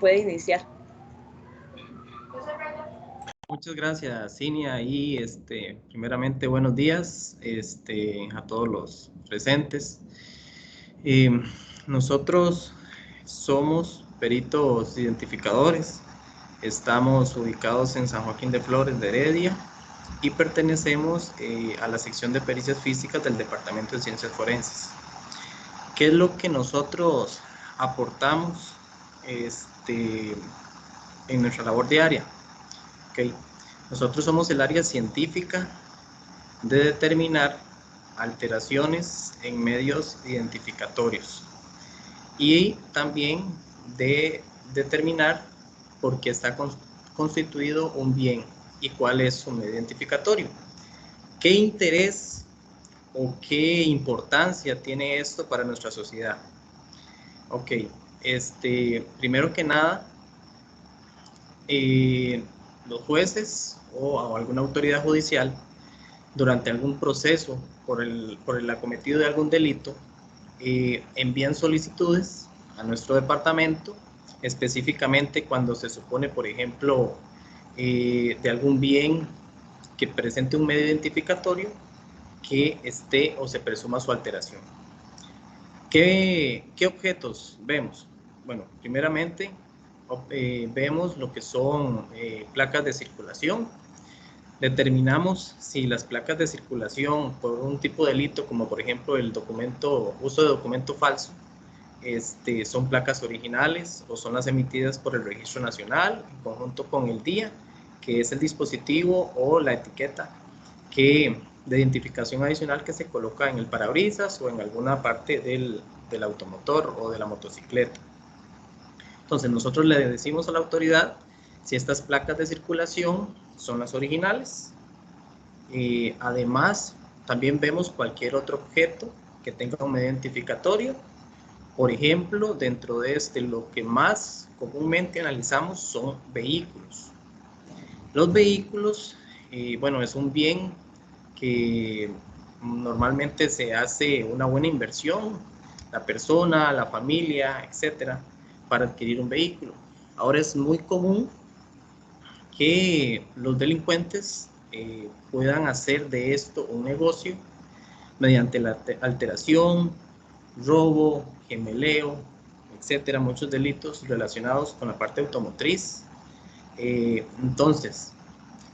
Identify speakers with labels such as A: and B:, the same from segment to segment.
A: puede iniciar.
B: Muchas gracias, Cinia, y primeramente buenos días a todos los presentes. Nosotros somos peritos identificadores, estamos ubicados en San Joaquín de Flores de Heredia y pertenecemos a la sección de pericias físicas del Departamento de Ciencias Forenses. ¿Qué es lo que nosotros aportamos en nuestra labor diaria? Okay. Nosotros somos el área científica de determinar alteraciones en medios identificatorios y también de determinar por qué está constituido un bien y cuál es su medio identificatorio. ¿Qué interés o qué importancia tiene esto para nuestra sociedad? Ok, primero que nada, los jueces o alguna autoridad judicial durante algún proceso por el acometido de algún delito envían solicitudes a nuestro departamento, específicamente cuando se supone, por ejemplo, de algún bien que presente un medio identificatorio que esté o se presuma su alteración. ¿Qué objetos vemos? Bueno, primeramente vemos lo que son placas de circulación. Determinamos si las placas de circulación por un tipo de delito, como por ejemplo el uso de documento falso, son placas originales o son las emitidas por el Registro Nacional en conjunto con el DIA, que es el dispositivo o la etiqueta de identificación adicional que se coloca en el parabrisas o en alguna parte del automotor o de la motocicleta. Entonces nosotros le decimos a la autoridad si estas placas de circulación son las originales. Además, también vemos cualquier otro objeto que tenga un medio identificatorio. Por ejemplo, dentro de lo que más comúnmente analizamos son vehículos. Los vehículos, bueno, es un bien que normalmente se hace una buena inversión, la persona, la familia, etcétera, para adquirir un vehículo. Ahora es muy común que los delincuentes puedan hacer de esto un negocio mediante la alteración, robo, gemeleo, etcétera, muchos delitos relacionados con la parte automotriz. Entonces,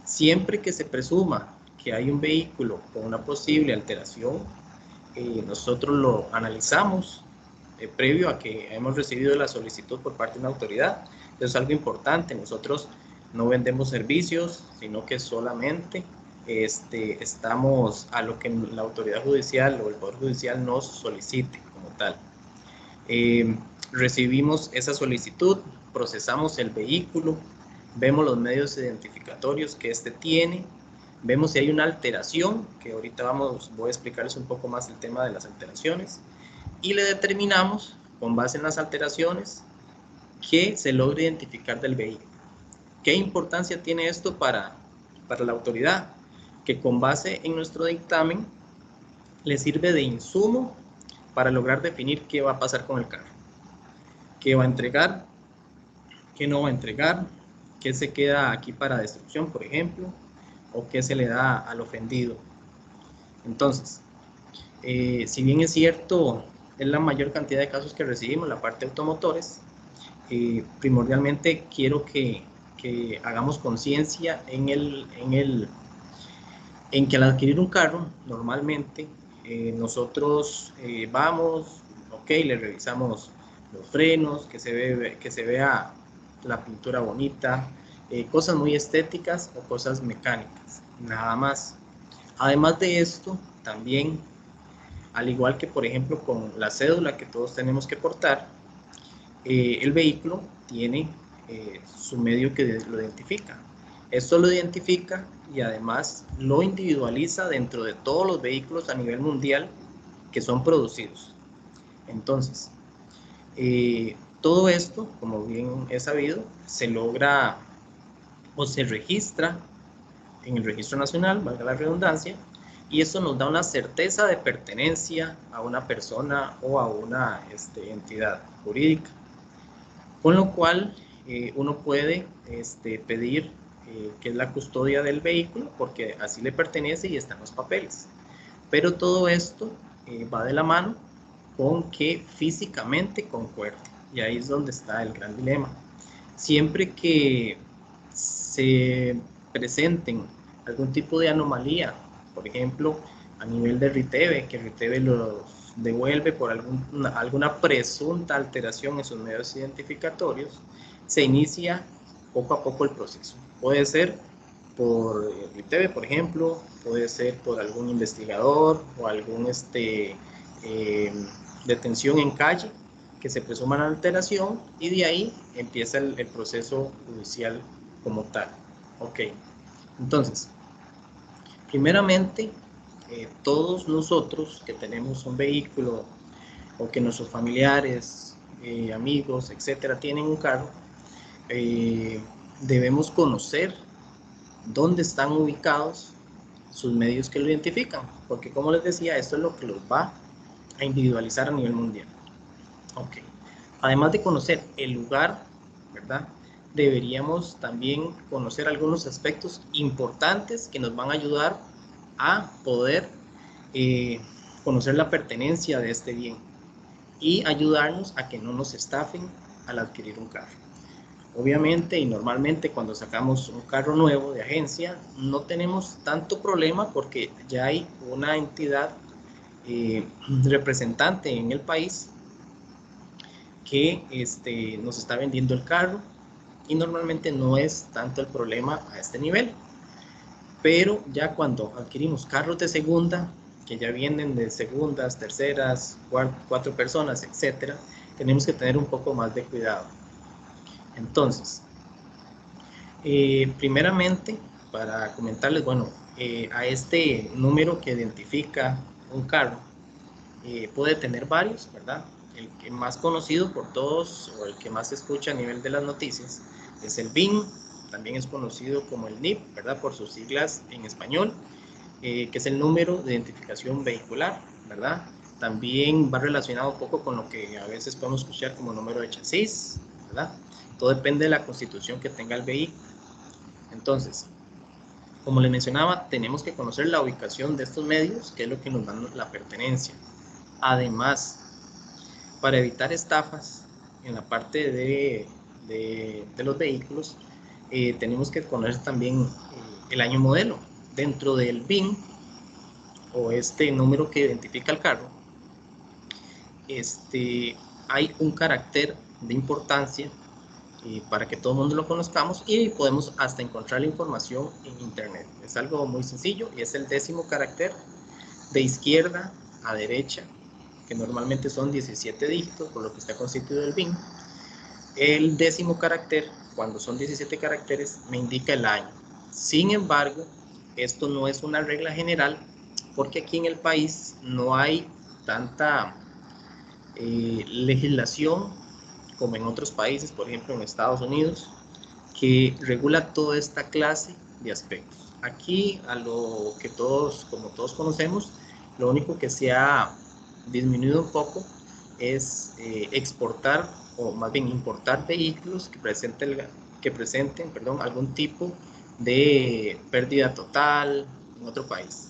B: siempre que se presuma que hay un vehículo con una posible alteración, nosotros lo analizamos previo a que hemos recibido la solicitud por parte de una autoridad. Eso es algo importante. Nosotros no vendemos servicios, sino que solamente estamos a lo que la autoridad judicial o el Poder Judicial nos solicite como tal. Recibimos esa solicitud, procesamos el vehículo, vemos los medios identificatorios que tiene, vemos si hay una alteración, que ahorita voy a explicarles un poco más el tema de las alteraciones, y le determinamos, con base en las alteraciones, que se logre identificar del vehículo. ¿Qué importancia tiene esto para la autoridad? Que con base en nuestro dictamen le sirve de insumo para lograr definir qué va a pasar con el carro. ¿Qué va a entregar? ¿Qué no va a entregar? ¿Qué se queda aquí para destrucción, por ejemplo? ¿O qué se le da al ofendido? Entonces, si bien es cierto, es la mayor cantidad de casos que recibimos, la parte de automotores, primordialmente quiero que hagamos conciencia en que al adquirir un carro, normalmente nosotros vamos, ok, le revisamos los frenos, que se vea la pintura bonita, cosas muy estéticas o cosas mecánicas, nada más. Además de esto, también, al igual que por ejemplo con la cédula que todos tenemos que portar, el vehículo tiene su medio que lo identifica. Esto lo identifica y además lo individualiza dentro de todos los vehículos a nivel mundial que son producidos. Entonces, todo esto, como bien es sabido, se logra o se registra en el Registro Nacional, valga la redundancia, y eso nos da una certeza de pertenencia a una persona o a una entidad jurídica. con lo cual uno puede pedir que es la custodia del vehículo, porque así le pertenece y están los papeles. Pero todo esto va de la mano con que físicamente concuerde, y ahí es donde está el gran dilema. Siempre que se presenten algún tipo de anomalía, por ejemplo, a nivel de RITEVE, que RITEVE los devuelve por alguna presunta alteración en sus medios identificatorios, se inicia poco a poco el proceso. Puede ser por RITEVE, por ejemplo, puede ser por algún investigador o algún detención en calle que se presuma la alteración, y de ahí empieza el proceso judicial como tal. Ok, entonces, primeramente, todos nosotros que tenemos un vehículo o que nuestros familiares, amigos, etcétera, tienen un carro, debemos conocer dónde están ubicados sus medios que lo identifican, porque como les decía, esto es lo que los va a individualizar a nivel mundial. Ok, además de conocer el lugar, ¿verdad? Deberíamos también conocer algunos aspectos importantes que nos van a ayudar a poder conocer la pertenencia de este bien y ayudarnos a que no nos estafen al adquirir un carro. Obviamente y normalmente cuando sacamos un carro nuevo de agencia no tenemos tanto problema porque ya hay una entidad representante en el país que nos está vendiendo el carro, y normalmente no es tanto el problema a este nivel. Pero ya cuando adquirimos carros de segunda, que ya vienen de segundas, terceras, cuatro personas, etcétera, tenemos que tener un poco más de cuidado. Entonces, primeramente, para comentarles, bueno, a este número que identifica un carro, puede tener varios, ¿verdad? El que más conocido por todos, o el que más se escucha a nivel de las noticias, es el VIN, también es conocido como el NIP, ¿verdad? Por sus siglas en español, que es el número de identificación vehicular, ¿verdad? También va relacionado un poco con lo que a veces podemos escuchar como número de chasis, ¿verdad? Todo depende de la constitución que tenga el vehículo. Entonces, como les mencionaba, tenemos que conocer la ubicación de estos medios, que es lo que nos dan la pertenencia. Además, para evitar estafas en la parte de los vehículos, tenemos que conocer también el año modelo. Dentro del VIN, o este número que identifica el carro, hay un carácter de importancia para que todo el mundo lo conozcamos, y podemos hasta encontrar la información en internet. Es algo muy sencillo y es el 10º carácter de izquierda a derecha, que normalmente son 17 dígitos, por lo que está constituido el VIN. El 10º carácter, cuando son 17 caracteres, me indica el año. Sin embargo, esto no es una regla general, porque aquí en el país no hay tanta legislación como en otros países, por ejemplo en Estados Unidos, que regula toda esta clase de aspectos. Aquí, a lo que todos, como todos conocemos, lo único que se ha disminuido un poco es exportar, o más bien importar vehículos que presenten algún tipo de pérdida total en otro país,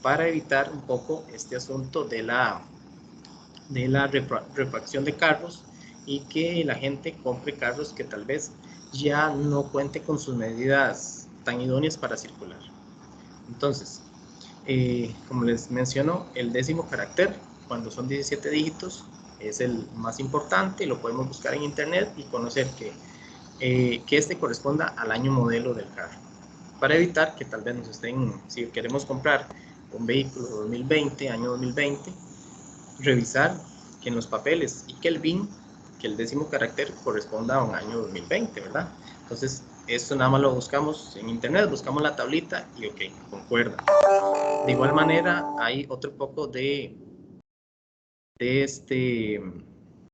B: para evitar un poco este asunto de la refracción de carros, y que la gente compre carros que tal vez ya no cuente con sus medidas tan idóneas para circular. Entonces, como les menciono, el 10º carácter, cuando son 17 dígitos, es el más importante. Lo podemos buscar en internet y conocer que este corresponda al año modelo del carro, para evitar que tal vez nos estén, si queremos comprar un vehículo 2020, año 2020, revisar que en los papeles y que el VIN, que el 10º carácter corresponda a un año 2020, ¿verdad? Entonces, esto nada más lo buscamos en internet, buscamos la tablita y ok, concuerda. De igual manera, hay otro poco de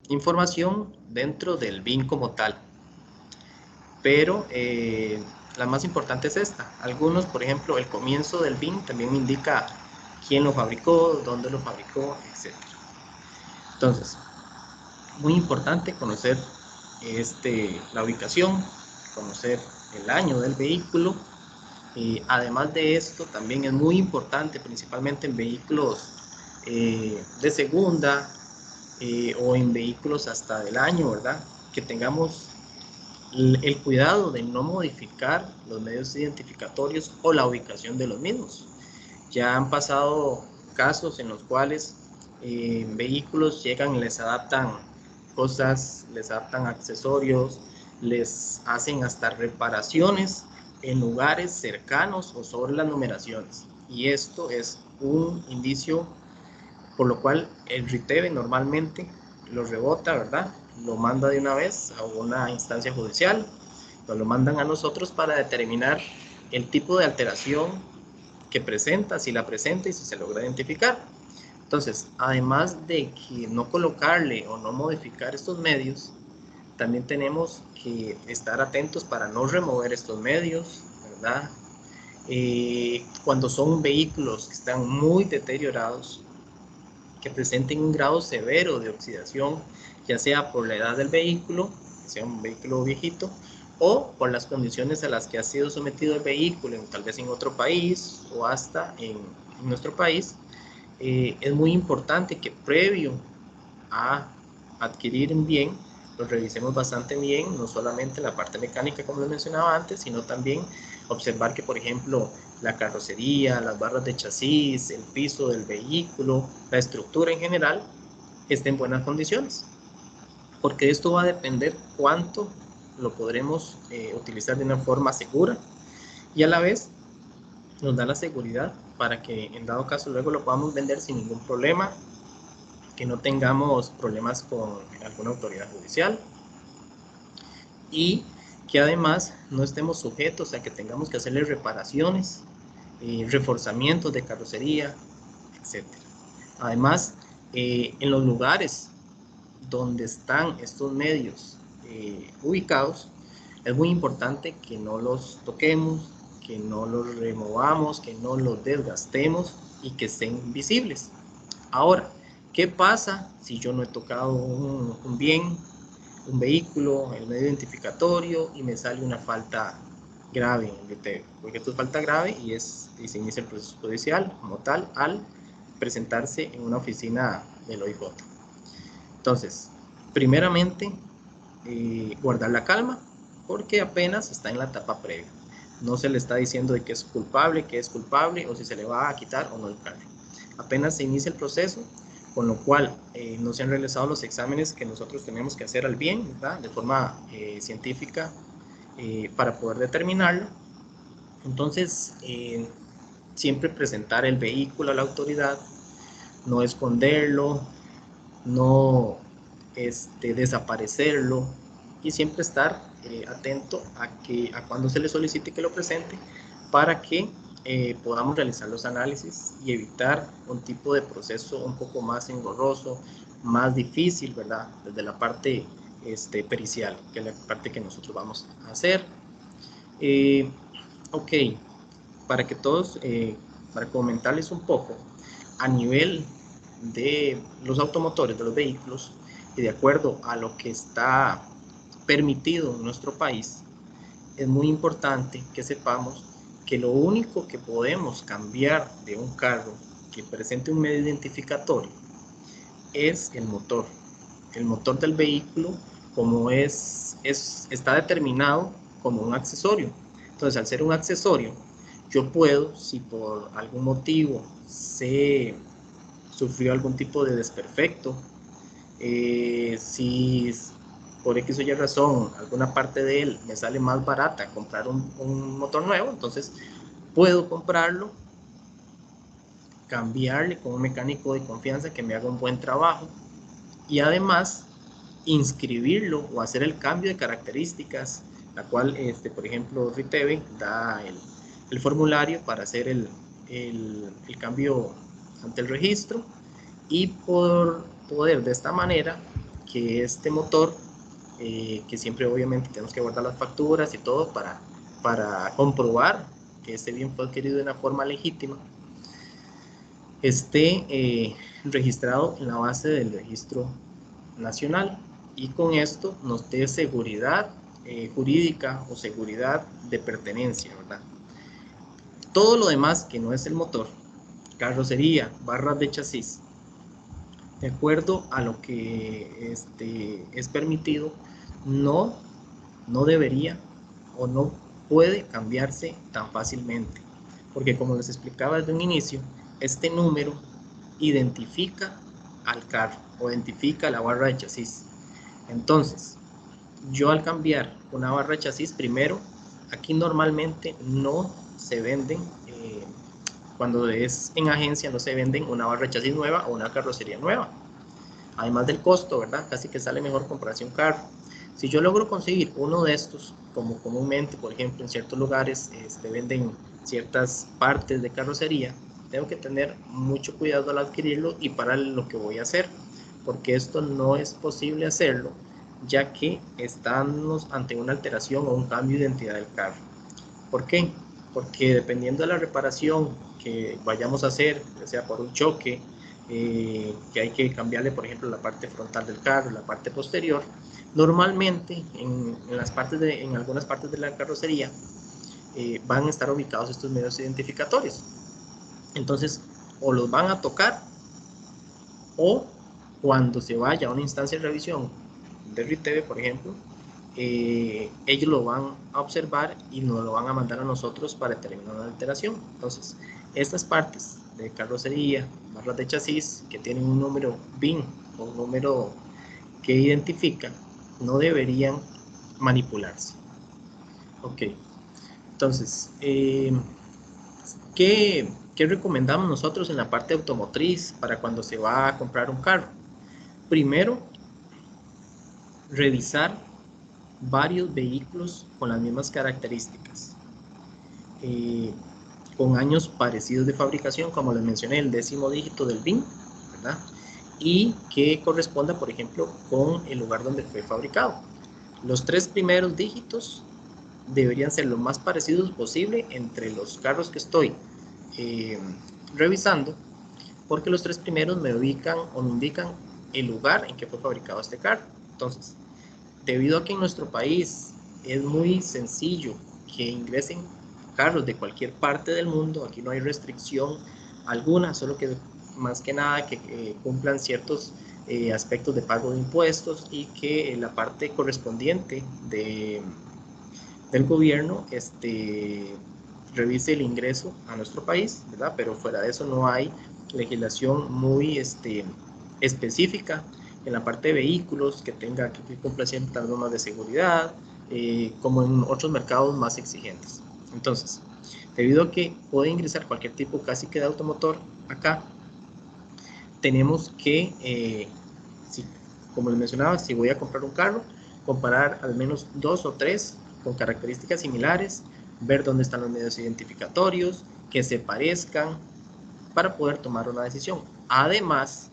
B: información dentro del VIN como tal, pero la más importante es esta. Algunos, por ejemplo, el comienzo del VIN también me indica quién lo fabricó, dónde lo fabricó, etc. Entonces, muy importante conocer la ubicación, conocer el año del vehículo. Además de esto, también es muy importante, principalmente en vehículos de segunda o en vehículos hasta del año, ¿verdad? Que tengamos el cuidado de no modificar los medios identificatorios o la ubicación de los mismos. Ya han pasado casos en los cuales vehículos llegan y les adaptan cosas, les adaptan accesorios, les hacen hasta reparaciones en lugares cercanos o sobre las numeraciones. Y esto es un indicio por lo cual el RITEVE normalmente lo rebota, ¿verdad? Lo manda de una vez a una instancia judicial, nos lo mandan a nosotros para determinar el tipo de alteración que presenta, si la presenta y si se logra identificar. Entonces, además de que no colocarle o no modificar estos medios, también tenemos que estar atentos para no remover estos medios, ¿verdad? Cuando son vehículos que están muy deteriorados, que presenten un grado severo de oxidación, ya sea por la edad del vehículo, que sea un vehículo viejito, o por las condiciones a las que ha sido sometido el vehículo, tal vez en otro país o hasta en nuestro país. Es muy importante que previo a adquirir un bien, lo revisemos bastante bien, no solamente la parte mecánica como lo mencionaba antes, sino también observar que, por ejemplo, la carrocería, las barras de chasis, el piso del vehículo, la estructura en general, esté en buenas condiciones, porque esto va a depender cuánto lo podremos utilizar de una forma segura y a la vez nos da la seguridad para que en dado caso luego lo podamos vender sin ningún problema, que no tengamos problemas con alguna autoridad judicial y que además no estemos sujetos a que tengamos que hacerle reparaciones, reforzamientos de carrocería, etc. Además, en los lugares donde están estos medios ubicados, es muy importante que no los toquemos, que no los removamos, que no los desgastemos y que estén visibles. Ahora, ¿qué pasa si yo no he tocado un bien, un vehículo, el medio identificatorio y me sale una falta grave? Porque esto es falta grave y se inicia el proceso judicial como tal al presentarse en una oficina del OIJ. Entonces, primeramente, guardar la calma porque apenas está en la etapa previa. No se le está diciendo de que es culpable o si se le va a quitar o no el carro. Apenas se inicia el proceso, con lo cual no se han realizado los exámenes que nosotros tenemos que hacer al bien, ¿verdad? De forma científica para poder determinarlo. Entonces, siempre presentar el vehículo a la autoridad, no esconderlo, no desaparecerlo y siempre estar atento a cuando se le solicite que lo presente para que podamos realizar los análisis y evitar un tipo de proceso un poco más engorroso, más difícil, ¿verdad? Desde la parte pericial, que es la parte que nosotros vamos a hacer. Ok, para que todos, para comentarles un poco, a nivel de los automotores, de los vehículos, y de acuerdo a lo que está permitido en nuestro país, es muy importante que sepamos que lo único que podemos cambiar de un carro que presente un medio identificatorio es el motor. El motor del vehículo, como está determinado como un accesorio. Entonces, al ser un accesorio, yo puedo, si por algún motivo se sufrió algún tipo de desperfecto, si por X o Y razón alguna parte de él me sale más barata comprar un motor nuevo, entonces puedo comprarlo, cambiarle con un mecánico de confianza que me haga un buen trabajo y además inscribirlo o hacer el cambio de características, la cual, por ejemplo, RITEVE da el formulario para hacer el cambio ante el registro y por poder de esta manera que este motor, que siempre obviamente tenemos que guardar las facturas y todo para comprobar que este bien fue adquirido de una forma legítima, esté registrado en la base del registro nacional. y con esto nos dé seguridad jurídica o seguridad de pertenencia, ¿verdad? Todo lo demás que no es el motor, carrocería, barras de chasis, de acuerdo a lo que es permitido, no debería o no puede cambiarse tan fácilmente, porque como les explicaba desde un inicio, este número identifica al carro o identifica la barra de chasis. Entonces, yo al cambiar una barra de chasis, primero, aquí normalmente no se venden, cuando es en agencia no se venden una barra de chasis nueva o una carrocería nueva. Además del costo, ¿verdad? Casi que sale mejor comprarse un carro. Si yo logro conseguir uno de estos, como comúnmente, por ejemplo, en ciertos lugares venden ciertas partes de carrocería, tengo que tener mucho cuidado al adquirirlo y para lo que voy a hacer, porque esto no es posible hacerlo, ya que estamos ante una alteración o un cambio de identidad del carro. ¿Por qué? Porque dependiendo de la reparación que vayamos a hacer, ya sea por un choque, que hay que cambiarle, por ejemplo, la parte frontal del carro, la parte posterior, normalmente en algunas partes de la carrocería van a estar ubicados estos medios identificatorios. Entonces, o los van a tocar, o cuando se vaya a una instancia de revisión de RITEVE, por ejemplo, ellos lo van a observar y nos lo van a mandar a nosotros para determinar una alteración. Entonces, estas partes de carrocería, barras de chasis que tienen un número BIN o un número que identifica, no deberían manipularse. Ok, entonces, ¿qué recomendamos nosotros en la parte automotriz para cuando se va a comprar un carro? Primero, revisar varios vehículos con las mismas características, con años parecidos de fabricación, como les mencioné, el 10º dígito del BIN, ¿verdad? Y que corresponda, por ejemplo, con el lugar donde fue fabricado. Los 3 primeros dígitos deberían ser lo más parecidos posible entre los carros que estoy revisando, porque los 3 primeros me ubican o me indican el lugar en que fue fabricado este carro. Entonces, debido a que en nuestro país es muy sencillo que ingresen carros de cualquier parte del mundo, aquí no hay restricción alguna, solo que más que nada que cumplan ciertos aspectos de pago de impuestos y que la parte correspondiente del gobierno revise el ingreso a nuestro país, ¿verdad? Pero fuera de eso no hay legislación muy específica en la parte de vehículos que tenga que cumpla ciertas normas de seguridad, como en otros mercados más exigentes. Entonces, debido a que puede ingresar cualquier tipo casi que de automotor acá, tenemos que, como les mencionaba, si voy a comprar un carro, comparar al menos 2 o 3 con características similares, ver dónde están los medios identificatorios, que se parezcan, para poder tomar una decisión. Además,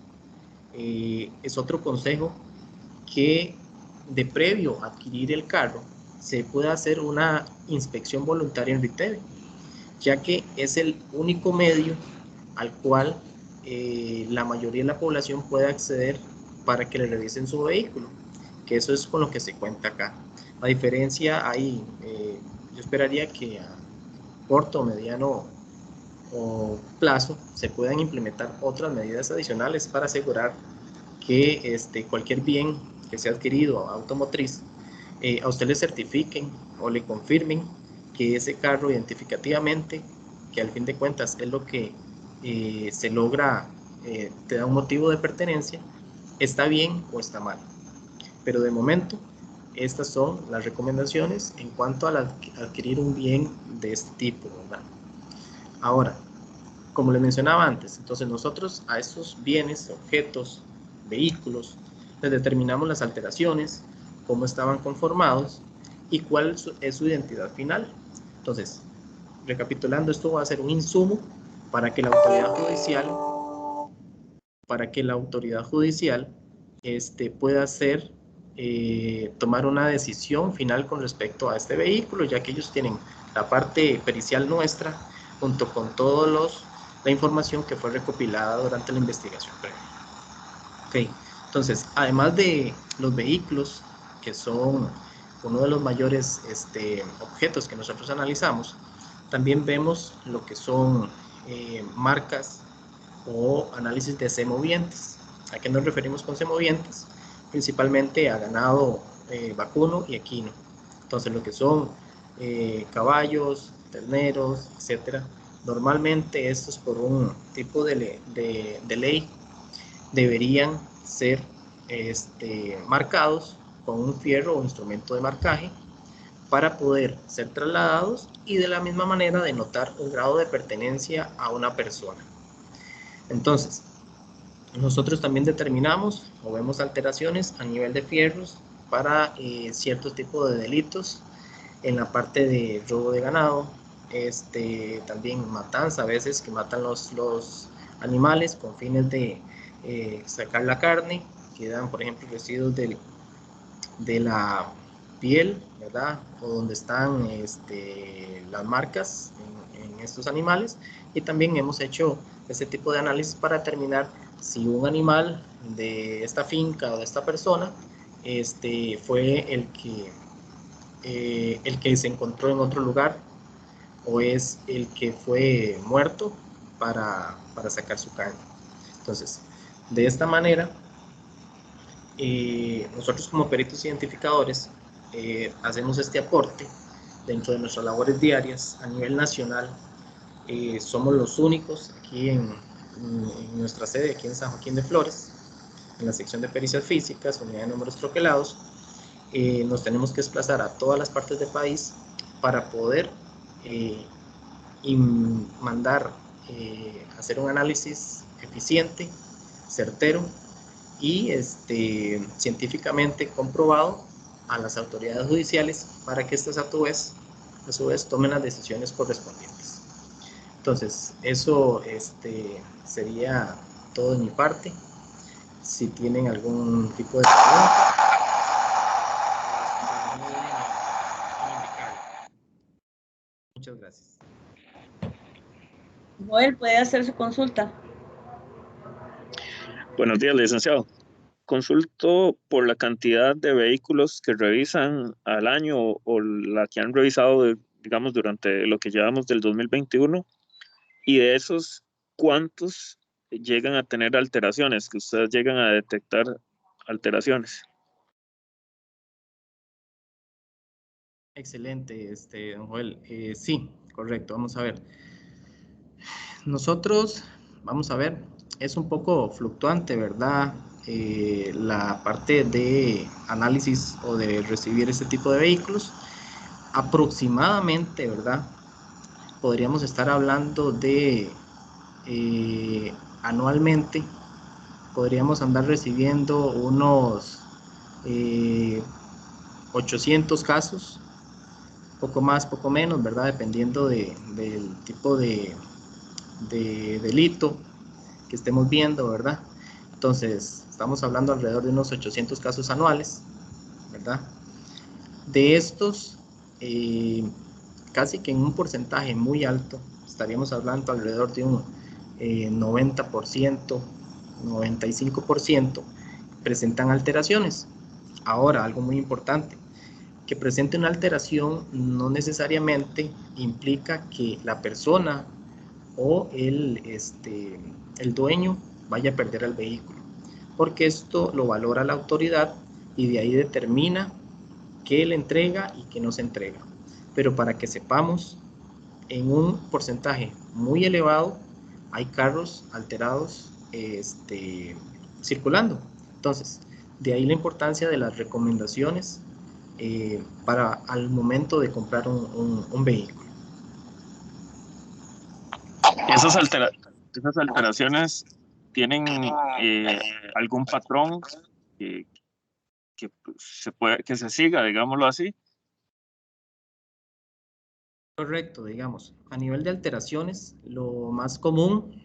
B: es otro consejo que de previo a adquirir el carro se puede hacer una inspección voluntaria en RITEVE, ya que es el único medio al cual la mayoría de la población puede acceder para que le revisen su vehículo, que eso es con lo que se cuenta acá. A diferencia, ahí yo esperaría que a corto, mediano o plazo se puedan implementar otras medidas adicionales para asegurar que cualquier bien que sea adquirido automotriz, a usted le certifiquen o le confirmen que ese carro identificativamente, que al fin de cuentas es lo que se logra, te da un motivo de pertenencia, está bien o está mal. Pero de momento, estas son las recomendaciones en cuanto a adquirir un bien de este tipo, ¿verdad? Ahora, como les mencionaba antes, entonces nosotros a estos bienes, objetos, vehículos, les determinamos las alteraciones, cómo estaban conformados y cuál es su identidad final. Entonces, recapitulando, esto va a ser un insumo para que la autoridad judicial pueda hacer, tomar una decisión final con respecto a este vehículo, ya que ellos tienen la parte pericial nuestra junto con todos la información que fue recopilada durante la investigación previa. Ok, Entonces, además de los vehículos, que son uno de los mayores objetos que nosotros analizamos, también vemos lo que son marcas o análisis de semovientes. ¿A qué nos referimos con semovientes? Principalmente a ganado vacuno y equino. Entonces, lo que son caballos, terneros, etcétera. Normalmente estos, por un tipo de ley, deberían ser marcados con un fierro o instrumento de marcaje para poder ser trasladados y de la misma manera denotar un grado de pertenencia a una persona. Entonces, nosotros también determinamos o vemos alteraciones a nivel de fierros para ciertos tipos de delitos en la parte de robo de ganado, también matanza, a veces que matan los animales con fines de sacar la carne, quedan por ejemplo residuos de la piel, ¿verdad? O donde están las marcas en estos animales, y también hemos hecho este tipo de análisis para determinar si un animal de esta finca o de esta persona fue el que se encontró en otro lugar o es el que fue muerto para sacar su carne. Entonces, de esta manera, nosotros como peritos identificadores hacemos este aporte dentro de nuestras labores diarias a nivel nacional. Somos los únicos aquí en nuestra sede, aquí en San Joaquín de Flores, en la sección de pericias físicas, unidad de números troquelados. Nos tenemos que desplazar a todas las partes del país para poder mandar hacer un análisis eficiente, certero y científicamente comprobado a las autoridades judiciales para que estas a su vez tomen las decisiones correspondientes. Entonces, eso sería todo de mi parte. Si tienen algún tipo de pregunta, muchas gracias.
A: Joel, ¿puede hacer su consulta?
C: Buenos días, licenciado. Consulto por la cantidad de vehículos que revisan al año o la que han revisado, digamos, durante lo que llevamos del 2021, y de esos, ¿cuántos llegan a tener alteraciones, que ustedes llegan a detectar alteraciones?
B: Excelente, don Joel. Sí, correcto. Vamos a ver. Nosotros, vamos a ver, es un poco fluctuante, ¿verdad? La parte de análisis o de recibir este tipo de vehículos. Aproximadamente, ¿verdad? Podríamos estar hablando de anualmente, podríamos andar recibiendo unos 800 casos, poco más, poco menos, ¿verdad? Dependiendo del tipo de delito que estemos viendo, ¿verdad? Entonces, estamos hablando alrededor de unos 800 casos anuales, ¿verdad? De estos, casi que en un porcentaje muy alto, estaríamos hablando alrededor de un 90%, 95%, presentan alteraciones. Ahora, algo muy importante, que presente una alteración no necesariamente implica que la persona o el dueño vaya a perder el vehículo, porque esto lo valora la autoridad y de ahí determina qué le entrega y qué no se entrega. Pero para que sepamos, en un porcentaje muy elevado hay carros alterados circulando. Entonces, de ahí la importancia de las recomendaciones para al momento de comprar un vehículo.
C: Esas alteraciones tienen algún patrón que se siga, digámoslo así.
B: Correcto, digamos, a nivel de alteraciones, lo más común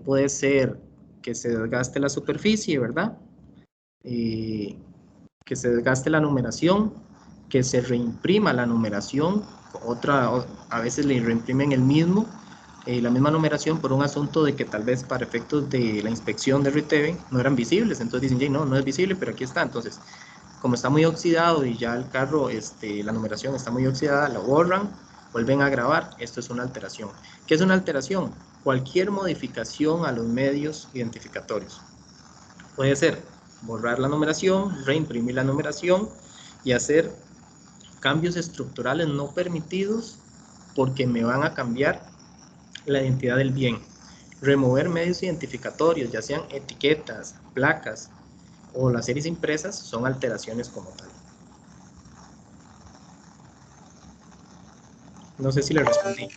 B: puede ser que se desgaste la superficie, ¿verdad? Que se desgaste la numeración, que se reimprima la numeración, a veces le reimprimen el mismo, la misma numeración por un asunto de que tal vez para efectos de la inspección de RITEVE no eran visibles, entonces dicen, no es visible, pero aquí está. Entonces, como está muy oxidado y ya el carro, la numeración está muy oxidada, lo borran, vuelven a grabar. Esto es una alteración. ¿Qué es una alteración? Cualquier modificación a los medios identificatorios. Puede ser borrar la numeración, reimprimir la numeración y hacer cambios estructurales no permitidos porque me van a cambiar la identidad del bien. Remover medios identificatorios, ya sean etiquetas, placas o las series impresas, son alteraciones como tal. No sé si le respondí.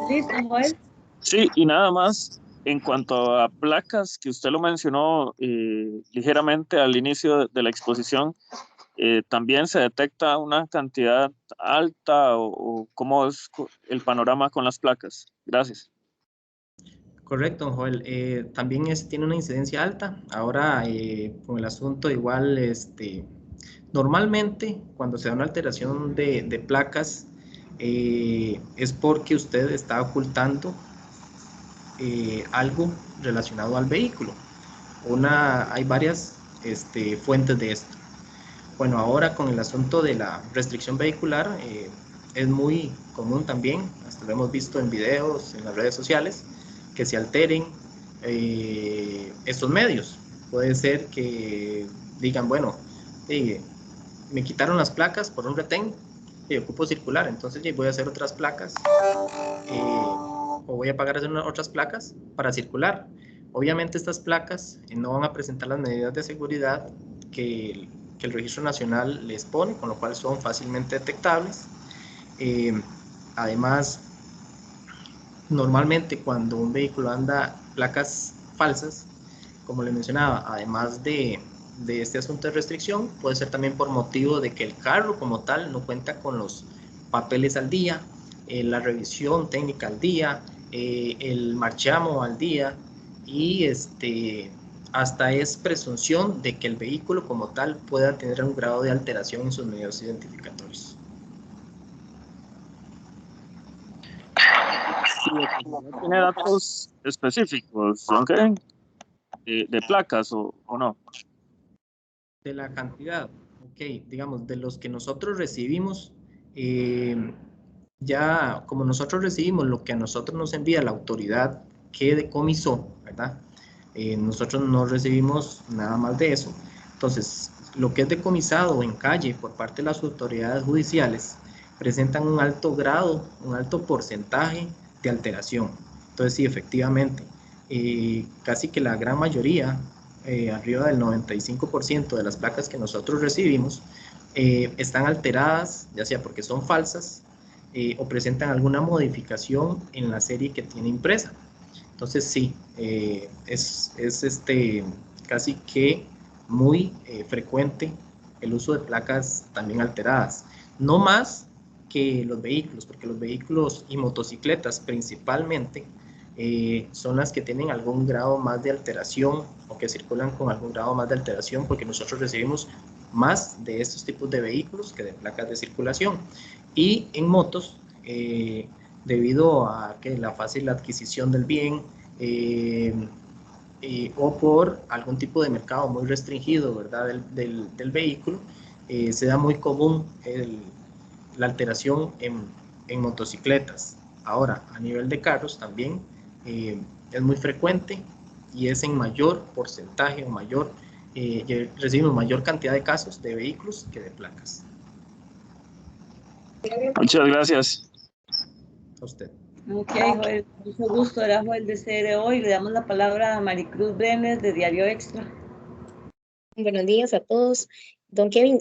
A: Listo, Joel.
C: Sí, y nada más, en cuanto a placas, que usted lo mencionó ligeramente al inicio de la exposición, ¿también se detecta una cantidad alta o cómo es el panorama con las placas? Gracias.
B: Correcto, Joel. También tiene una incidencia alta. Ahora, con el asunto igual, normalmente cuando se da una alteración de placas, es porque usted está ocultando algo relacionado al vehículo. Hay varias fuentes de esto. Bueno, ahora con el asunto de la restricción vehicular, es muy común también, hasta lo hemos visto en videos, en las redes sociales, que se alteren estos medios. Puede ser que digan, bueno, me quitaron las placas por un retén y ocupo circular, entonces voy a hacer otras placas o voy a pagar hacer otras placas para circular. Obviamente estas placas no van a presentar las medidas de seguridad que el Registro Nacional les pone, con lo cual son fácilmente detectables. Además, normalmente cuando un vehículo anda placas falsas, como le mencionaba, además de este asunto de restricción, puede ser también por motivo de que el carro como tal no cuenta con los papeles al día, la revisión técnica al día, el marchamo al día y hasta es presunción de que el vehículo como tal pueda tener un grado de alteración en sus medios identificatorios.
C: ¿Tiene datos específicos, okay, de placas o no?
B: De la cantidad, ok, digamos, de los que nosotros recibimos, ya como nosotros recibimos lo que a nosotros nos envía la autoridad que decomisó, ¿verdad? Nosotros no recibimos nada más de eso. Entonces, lo que es decomisado en calle por parte de las autoridades judiciales presentan un alto grado, un alto porcentaje de alteración. Entonces, sí, efectivamente, casi que la gran mayoría, arriba del 95% de las placas que nosotros recibimos, están alteradas, ya sea porque son falsas o presentan alguna modificación en la serie que tiene impresa. Entonces sí, es casi que muy frecuente el uso de placas también alteradas. No más que los vehículos, porque los vehículos y motocicletas principalmente son las que tienen algún grado más de alteración o que circulan con algún grado más de alteración, porque nosotros recibimos más de estos tipos de vehículos que de placas de circulación. Y en motos, debido a que la fácil adquisición del bien o por algún tipo de mercado muy restringido, ¿verdad? del vehículo, se da muy común la alteración en motocicletas. Ahora, a nivel de carros también es muy frecuente y es en mayor porcentaje o recibimos mayor cantidad de casos de vehículos que de placas.
C: Muchas gracias.
B: A usted.
A: Ok, Joel, mucho gusto. Era Joel de CRO y le damos la palabra a Maricruz Brenes de Diario Extra.
D: Buenos días a todos. Don Kevin,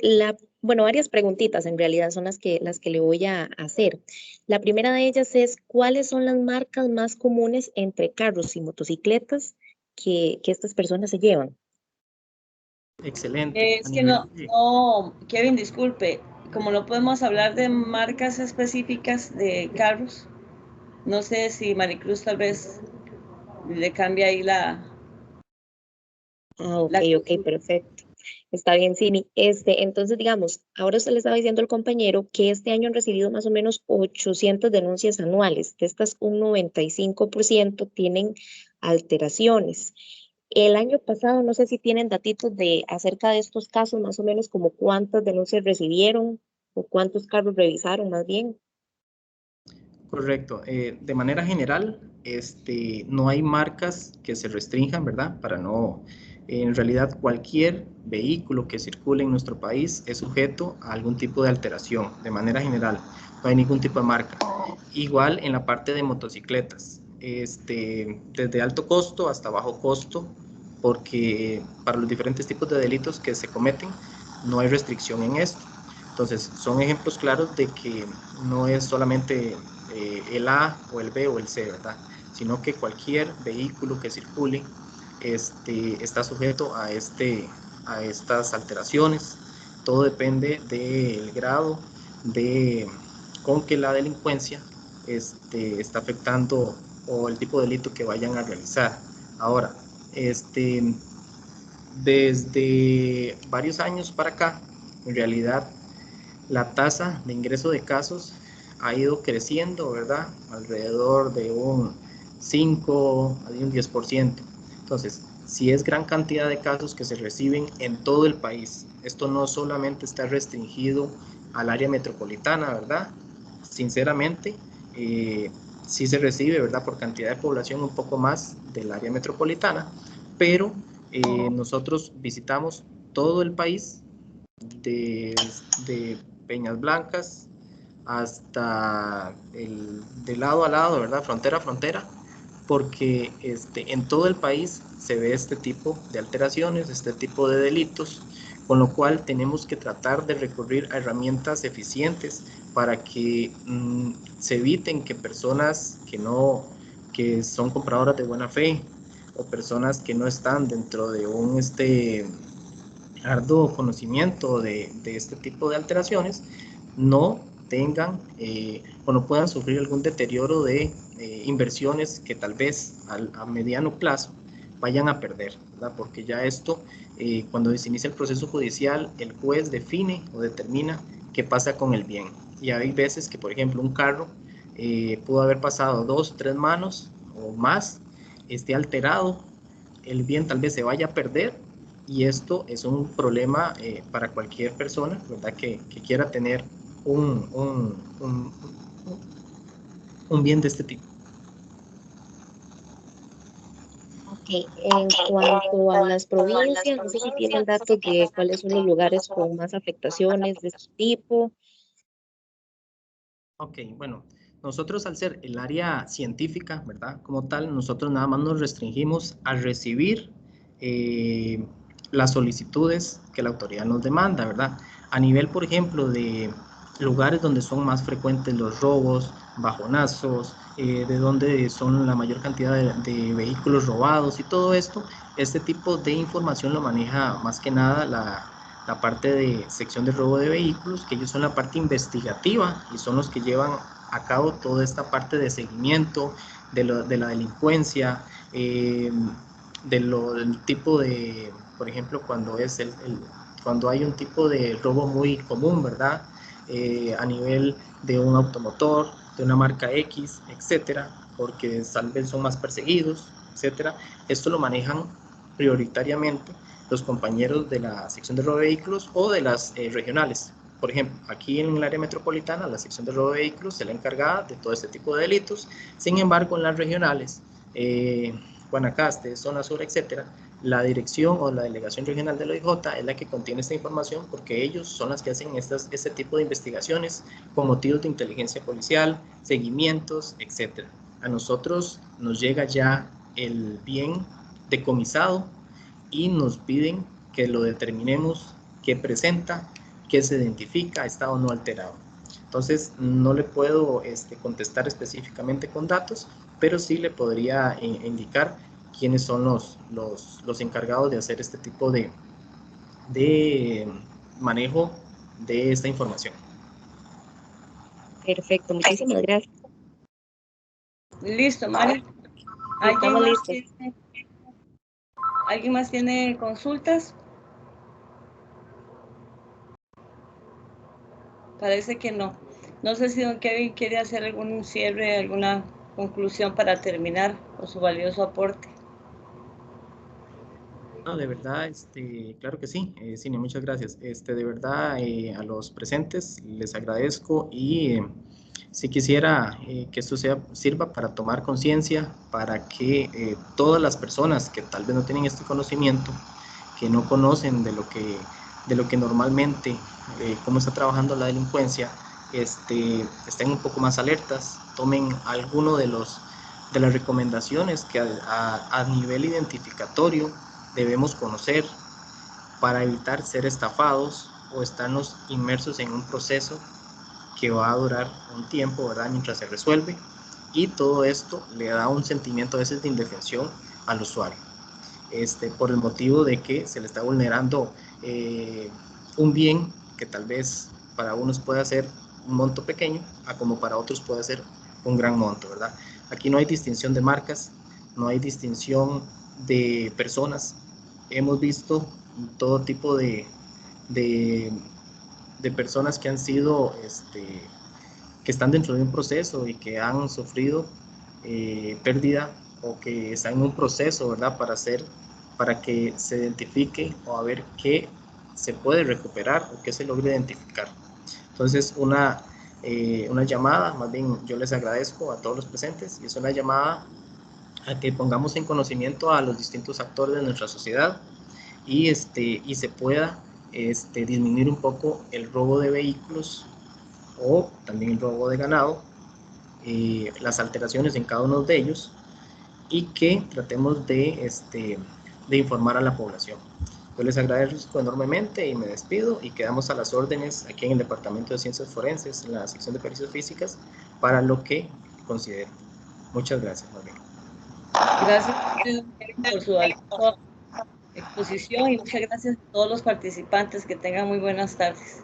D: varias preguntitas en realidad son las que le voy a hacer. La primera de ellas es, ¿cuáles son las marcas más comunes entre carros y motocicletas que estas personas se llevan?
B: Excelente.
A: Es que no, Kevin, disculpe, como no podemos hablar de marcas específicas de carros, no sé si Maricruz tal vez le cambia ahí
D: Ok, perfecto. Está bien, Cini. Entonces, digamos, ahora usted le estaba diciendo al compañero que este año han recibido más o menos 800 denuncias anuales. De estas, un 95% tienen alteraciones. El año pasado, no sé si tienen datitos de acerca de estos casos, más o menos como cuántas denuncias recibieron o cuántos carros revisaron, más bien.
B: Correcto. De manera general, no hay marcas que se restrinjan, ¿verdad? Para no, en realidad cualquier vehículo que circule en nuestro país es sujeto a algún tipo de alteración, de manera general. No hay ningún tipo de marca. Igual en la parte de motocicletas, desde alto costo hasta bajo costo, porque para los diferentes tipos de delitos que se cometen, no hay restricción en esto. Entonces, son ejemplos claros de que no es solamente el A o el B o el C, ¿verdad? Sino que cualquier vehículo que circule está sujeto a estas alteraciones. Todo depende del grado con que la delincuencia está afectando o el tipo de delito que vayan a realizar. Ahora, desde varios años para acá, en realidad, la tasa de ingreso de casos ha ido creciendo, ¿verdad? Alrededor de un 5 a un 10%. Entonces, si es gran cantidad de casos que se reciben en todo el país, esto no solamente está restringido al área metropolitana, ¿verdad? Sinceramente, sí se recibe, ¿verdad? Por cantidad de población un poco más del área metropolitana, pero nosotros visitamos todo el país de Peñas Blancas hasta de lado a lado, ¿verdad? Frontera a frontera, porque en todo el país se ve este tipo de alteraciones, este tipo de delitos, con lo cual tenemos que tratar de recurrir a herramientas eficientes para que se eviten que personas que son compradoras de buena fe o personas que no están dentro de un arduo conocimiento de este tipo de alteraciones no tengan o no puedan sufrir algún deterioro de inversiones que tal vez a mediano plazo vayan a perder, ¿verdad? Porque ya esto, cuando se inicia el proceso judicial, el juez define o determina qué pasa con el bien. Y hay veces que, por ejemplo, un carro pudo haber pasado 2 o 3 manos o más, esté alterado, el bien tal vez se vaya a perder, y esto es un problema para cualquier persona, ¿verdad? Que quiera tener un bien de este tipo.
D: Ok, en cuanto a las provincias, no sé si tienen datos de cuáles son los lugares con más afectaciones de este tipo.
B: Ok, bueno, nosotros al ser el área científica, ¿verdad? Como tal, nosotros nada más nos restringimos a recibir las solicitudes que la autoridad nos demanda, ¿verdad? A nivel, por ejemplo, de lugares donde son más frecuentes los robos, bajonazos, de donde son la mayor cantidad de vehículos robados y todo esto, este tipo de información lo maneja más que nada la parte de sección de robo de vehículos, que ellos son la parte investigativa y son los que llevan a cabo toda esta parte de seguimiento de la delincuencia, del tipo de, por ejemplo, cuando hay un tipo de robo muy común, ¿verdad? A nivel de un automotor, de una marca X, etcétera, porque tal vez son más perseguidos, etcétera. Esto lo manejan prioritariamente los compañeros de la sección de robo de vehículos o de las regionales. Por ejemplo, aquí en el área metropolitana, la sección de robo de vehículos es la encargada de todo este tipo de delitos. Sin embargo, en las regionales, Guanacaste, Zona Sur, etcétera, la dirección o la delegación regional del OIJ es la que contiene esta información, porque ellos son las que hacen este tipo de investigaciones con motivos de inteligencia policial, seguimientos, etcétera. A nosotros nos llega ya el bien decomisado y nos piden que lo determinemos, qué presenta, qué se identifica, está o no alterado. Entonces, no le puedo contestar específicamente con datos, pero sí le podría indicar quiénes son los encargados de hacer este tipo de manejo de esta información.
D: Perfecto, muchísimas gracias.
A: Listo, Mari. ¿Alguien más tiene consultas? Parece que no. No sé si don Kevin quiere hacer algún cierre, alguna conclusión para terminar con su valioso aporte.
B: No, de verdad, claro que sí, Cinia, muchas gracias. De verdad, a los presentes les agradezco y sí quisiera que esto sirva para tomar conciencia, para que todas las personas que tal vez no tienen este conocimiento, que no conocen de lo que normalmente, cómo está trabajando la delincuencia, estén un poco más alertas, tomen alguno de las recomendaciones que a nivel identificatorio debemos conocer para evitar ser estafados o estarnos inmersos en un proceso que va a durar un tiempo, ¿verdad? Mientras se resuelve, y todo esto le da un sentimiento a veces de indefensión al usuario, por el motivo de que se le está vulnerando un bien que tal vez para unos pueda ser un monto pequeño, a como para otros puede ser un gran monto, ¿verdad? Aquí no hay distinción de marcas, no hay distinción de personas. Hemos visto todo tipo de personas que han sido, que están dentro de un proceso y que han sufrido pérdida o que están en un proceso, ¿verdad? Para que se identifique o a ver qué se puede recuperar o qué se logra identificar. Entonces, una llamada, más bien yo les agradezco a todos los presentes, y es una llamada a que pongamos en conocimiento a los distintos actores de nuestra sociedad y se pueda disminuir un poco el robo de vehículos o también el robo de ganado, las alteraciones en cada uno de ellos, y que tratemos de informar a la población. Yo les agradezco enormemente y me despido, y quedamos a las órdenes aquí en el Departamento de Ciencias Forenses, en la sección de Pericias Físicas, para lo que consideren. Muchas gracias, María.
A: Gracias por su valiosa exposición y muchas gracias a todos los participantes. Que tengan muy buenas tardes.